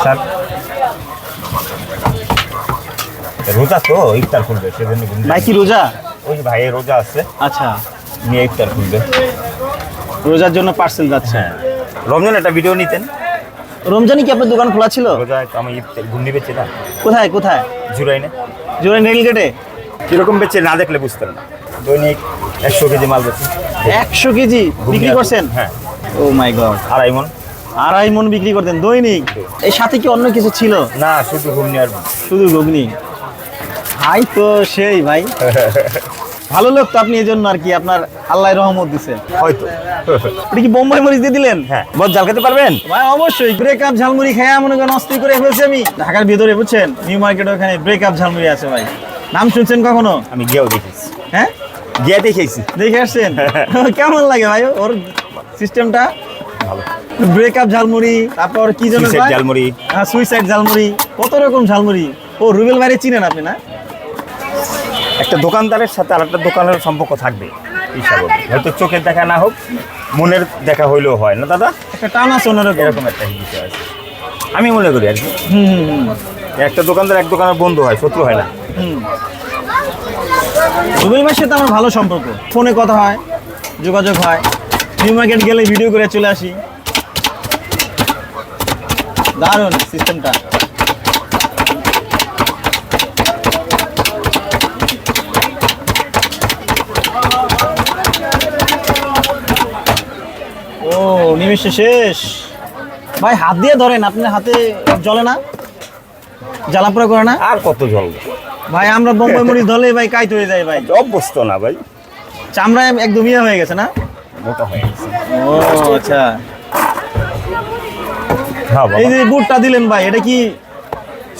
Sir রোজা তো ইফতার খুলবে সেজন্য ভাই কি রোজা? ওই যে ভাইয়ের রোজা আছে, আচ্ছা, নিয়ে ইফতার খুলবে। রোজার জন্য পার্সেল যাচ্ছে। হ্যাঁ, রমজান একটা ভিডিও নিতেন। রমজানে কি আপনার দোকান খোলা ছিল? রোজা আমি ইফতার ঘুন্ডি বেচে না। কোথায় কোথায়? জুরাইনে। জুরাইন রেলগেটে? কিরকম বেচে না দেখলে বুঝতেন না। দৈনিক 100 কেজি মাল বেচি। 100 কেজি বিক্রি করছেন? হ্যাঁ। ও মাই গড, 2.5 মণ। 2.5 মণ বিক্রি করতেন দৈনিক? এই সাথে কি অন্য কিছু ছিল? না, শুধু ঘুগনি আর শুধু ঘুগনি। ভাই তো সেই ভাই ভালো লোক তো আপনি, এই জন্য আর কি আপনার আল্লাহ রহমত দিছে হয়তো। আপনি কি বোম্বাই মরিচ দিয়ে দিলেন? হ্যাঁ, বস জাল খেতে পারবেন? ভাই অবশ্যই। ব্রেকআপ ঝালমুড়ি খেয়ে মনে করেন অস্থির করে ফেলছি আমি। ঢাকার ভিতরে বুঝছেন, নিউ মার্কেট ওখানে ব্রেকআপ ঝালমুড়ি আছে ভাই। নাম শুনছেন কখনো? আমি গিয়েও দেখেছি। হ্যাঁ, গিয়ে দেখেছি। দেখে আসছেন? কেমন লাগে ভাই ওর সিস্টেমটা? ভালো। ব্রেকআপ ঝালমুড়ি, তারপর কি যেন সুইসাইড ঝালমুড়ি। হ্যাঁ, সুইসাইড ঝালমুড়ি, কত রকম ঝালমুড়ি। ও রুবেল ভাইরে চিনেন আপনি না? একটা দোকানদারের সাথে আরেকটা দোকানের সম্পর্ক থাকবে হিসাবে, হয়তো চোখের দেখা না হোক, মনের দেখা হইলেও হয় না দাদা? একটা টান আছে অন্যরকম, এরকম একটা বিষয় আছে আমি মনে করি আর কি। হুম। একটা দোকানদার এক দোকানের বন্ধু হয়, শত্রু হয় না। রুবেল ভাইয়ের সাথে আমার ভালো সম্পর্ক, ফোনে কথা হয়, যোগাযোগ হয়। নিউ মার্কেট গেলে ভিডিও করে চলে আসি। দারুণ সিস্টেমটা। ও নিমেষে শেষ ভাই। হাত দিয়ে ধরেন, আপনার হাতে জ্বলে না? জ্বালাপোড়া করে না? আর কত জ্বলবে ভাই, আমরা বোম্বাই মরিচ ধরলে ভাই কাইট হয়ে যায় ভাই। অভ্যস্ত না ভাই, চামড়া একদম ইয়ে হয়ে গেছে না? মোটা হয়ে গেছে। ও আচ্ছা। হ্যাঁ এই বাবা, যে বুটটা দিলেন ভাই, এটা কি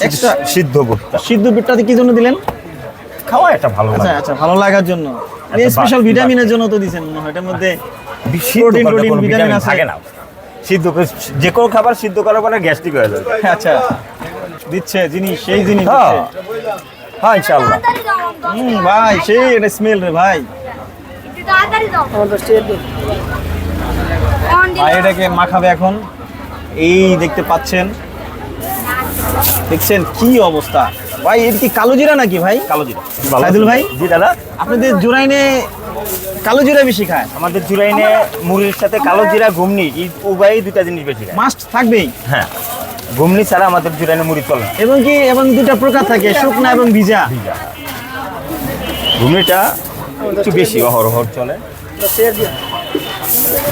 এক্সট্রা সিদ্ধ ভুট্টা সিদ্ধ বুটটাতে কি জন্য দিলেন? খাওয়া এটা ভালো আচ্ছা লাগে। আচ্ছা, ভালো লাগার জন্য। আচ্ছা, স্পেশাল বাহ, ভিটামিনের জন্য তো দিবেন মনে হয়। এটার মধ্যে সিদ্ধ প্রোটিন করলে কোনো ভিটামিন ভিটামিন আছে। থাকে না। সিদ্ধ যে কোনো খাবার সিদ্ধ করার পরে গ্যাস্ট্রিক হয়ে যাবে। আচ্ছা, দিচ্ছে জিনিস, সেই জিনিস হ্যাঁ দিচ্ছে। হ্যাঁ, ইনশাআল্লাহ। ভাই সেই এটা স্মেল রে ভাই। ভাই এটাকে মাখাবে এখন। এই দেখতে পাচ্ছেন, দেখছেন কি অবস্থা ভাই। এর কি কালো জিরা নাকি ভাই? কালো জিরা। সাইদুল ভাই, জি দাদা। আপনাদের জুরাইনে কালো জিরা বেশি খায়? আমাদের জুরাইনে মুড়ির সাথে কালো জিরা, ঘুমনি, এই উভয়ই দুটা জিনিস বেশি খায়। মাস্ট থাকবেই। হ্যাঁ, ঘুমনি ছাড়া আমাদের জুরাইনে মুড়ি চলে না। এবং দুটা প্রকার থাকে, শুকনা এবং ভিজা। ভিজা। ঘুমনিটা একটু বেশি অহরহর চলে।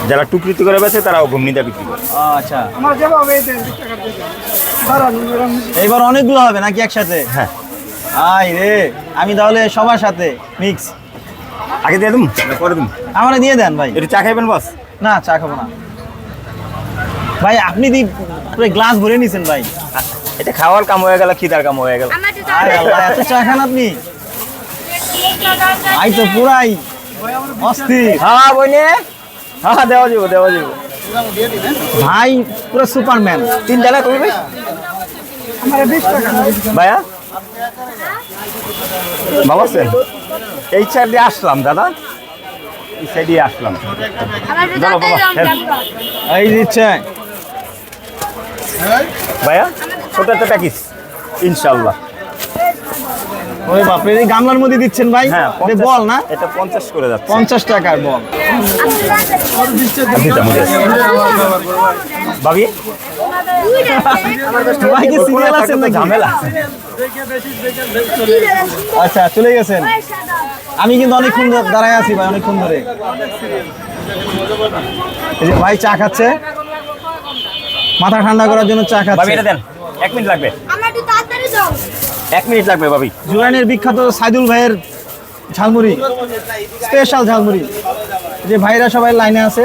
যারা টুকরিতে করে বেছে তারাও ঘুমনিটা বিক্রি করে। আচ্ছা, এইবার অনেকগুলো হবে নাকি একসাথে? হ্যাঁ। আই রে, আমি তাহলে সবার সাথে মিক্স। আগে দিয়ে দিম না পরে দিম? আমারে দিয়ে দেন ভাই। একটু চা খাইবেন বস? না, চা খাবো না ভাই। আপনি পুরো গ্লাস ভরে নিছেন ভাই। এটা খাওয়ার কাম হয়ে গেল, খিদার কাম হয়ে গেল। আয় আল্লাহ, এত চা খান আপনি? ভাই তো পুরাই অস্থির। হ্যাঁ বইনে, হ্যাঁ দেওয়া যাবো দেওয়া যাবো। ভাই পুরো সুপারম্যান। 3 টাকা কমে ভাই? ভাইয়া ভালো আছেন? এই সাইড দিয়ে আসলাম দাদা, এই সাইড দিয়ে আসলাম। দাঁড়াও বাবা, এই দিচ্ছে ভাইয়া ছোট একটা প্যাকেজ ইনশাল্লাহ। ওরে বাপরে, এই গামলার মধ্যে দিচ্ছেন ভাই? হ্যাঁ, এটা বল না? এটা 50 করে যাচ্ছে। 50 টাকার বল। ভাবি ভাই কি সিরিয়াল আছেন নাকি? ঝামেলা। আচ্ছা, চলে গেছেন। আমি কিন্তু অনেকক্ষণ দাঁড়ায় আছি ভাই, অনেকক্ষণ ধরে। এই যে ভাই চা খাচ্ছে, মাথা ঠান্ডা করার জন্য চা ভাবি খাচ্ছে। এটা দেন, 1 মিনিট লাগবে। 1 মিনিট লাগবে ভাবি। জুরাইনের বিখ্যাত সাইদুল ভাইয়ের ঝালমুড়ি, স্পেশাল ঝালমুড়ি। যে ভাইরা সবাই লাইনে আছে,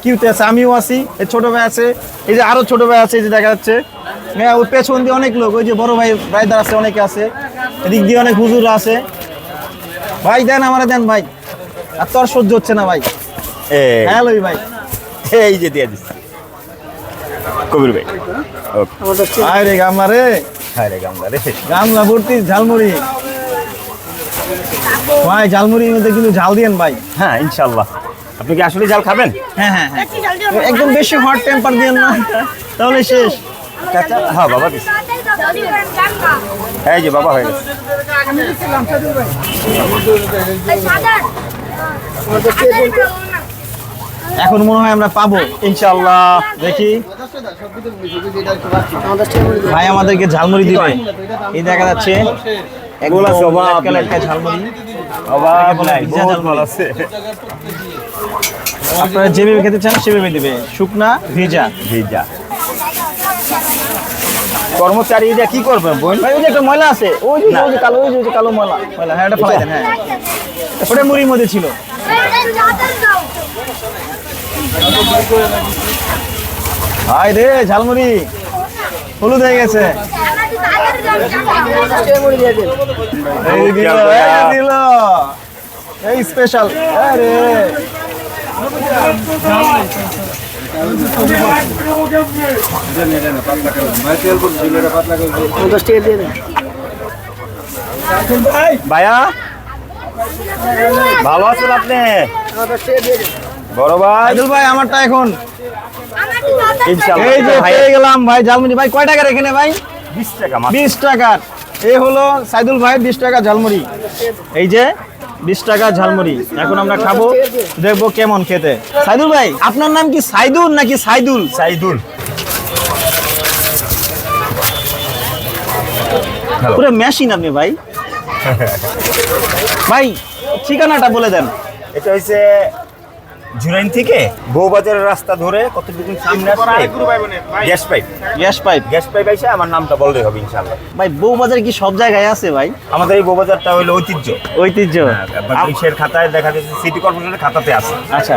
কিউতে আছে, আমিও আছি, এই ছোট ভাই আছে, এই যে আরো ছোট ভাই আছে, এই যে দেখা যাচ্ছে। হ্যাঁ, ওই পেছন দিয়ে অনেক লোক, ওই যে বড় ভাই ব্রাইদার আছে, অনেকে আছে, এদিক দিয়ে অনেক হুজুর আছে। ভাই দেন, আমারে দেন ভাই, আর তো আর সহ্য হচ্ছে না ভাই। হ্যালো ভাই, এই যে দিয়ে দিচ্ছি কবির ভাই। আয় রে গামলা রে, হ্যাঁ রে গামলা রে। গামলা ভর্তি ঝালমুড়ি। ভাই ঝালমুড়ির মধ্যে কিন্তু ঝাল দিয়েন ভাই। হ্যাঁ ইনশাল্লাহ। আপনি কি আসলে জাল খাবেন? হ্যাঁ হ্যাঁ হ্যাঁ, একদম বেশি হট টেম্পার দিয়েন না। তাহলে শেষ। চাচা হ্যাঁ বাবা দিস এই যে বাবা হয়ে গেছে এখন মনে হয় আমরা পাবো ইনশাআল্লাহ। দেখি ভাই আমাদেরকে ঝালমুড়ি দিবে। এই দেখা যাচ্ছে এগুলো সব একটা ঝালমুড়ি, অভাব নাই ভিজা বহুত ঝালমুড়ি। ভালো আছে আপনারা যেভাবে খেতে চান সেভাবে দিবে, শুকনা ভিজা। ভিজা কর্মচারী এটা কি করবে বোন ভাই ওই যে একটা ময়লা আছে, ওই যে ওই যে কালো, ওই যে ওই যে কালো ময়লা ময়লা, হ্যাঁ এটা ফেলাই দেন। হ্যাঁ ওটা মুড়ির মধ্যে ছিল। হাই রে ঝালমুড়ি হলুদ হয়ে গেছে। এই দিল, এই দিল, এই স্পেশাল। আরে ভাইয়া ভালো আছেন আপনি বড় ভাই আইদুল ভাই আমারটা এখন। ইনশাআল্লাহ এই যে ভাই পেয়ে গেলাম ভাই ঝালমুড়ি। ভাই কয় টাকার এখানে ভাই? 20 টাকা মাত্র 20 টাকার। এই হলো সাইদুল ভাইয়ের 20 টাকা ঝালমুড়ি। এই যে 20 টাকা ঝালমুড়ি। এখন আমরা খাবো, দেখবো কেমন খেতে। সাইদুল ভাই আপনার নাম কি সাইদুল নাকি সাইদুল? সাইদুল পুরো মেশিন আপনি ভাই। ভাই ঠিকানাটা বলে দেন। এটা হচ্ছে জুরাইন থেকে বউবাজারের রাস্তা ধরে কতটুকু সামনে আসলে গ্যাস পাইপ গ্যাস পাইপ আইসা আমার নামটা বললেই হবে ইনশাআল্লাহ। ভাই বউবাজার কি সব জায়গায় আছে ভাই? আমাদের এই বউবাজারটা হলো ঐতিহ্য, ঐতিহ্য। বাংলাদেশের খাতায় দেখা যাচ্ছে সিটি কর্পোরেশনের খাতাতে আছে। আচ্ছা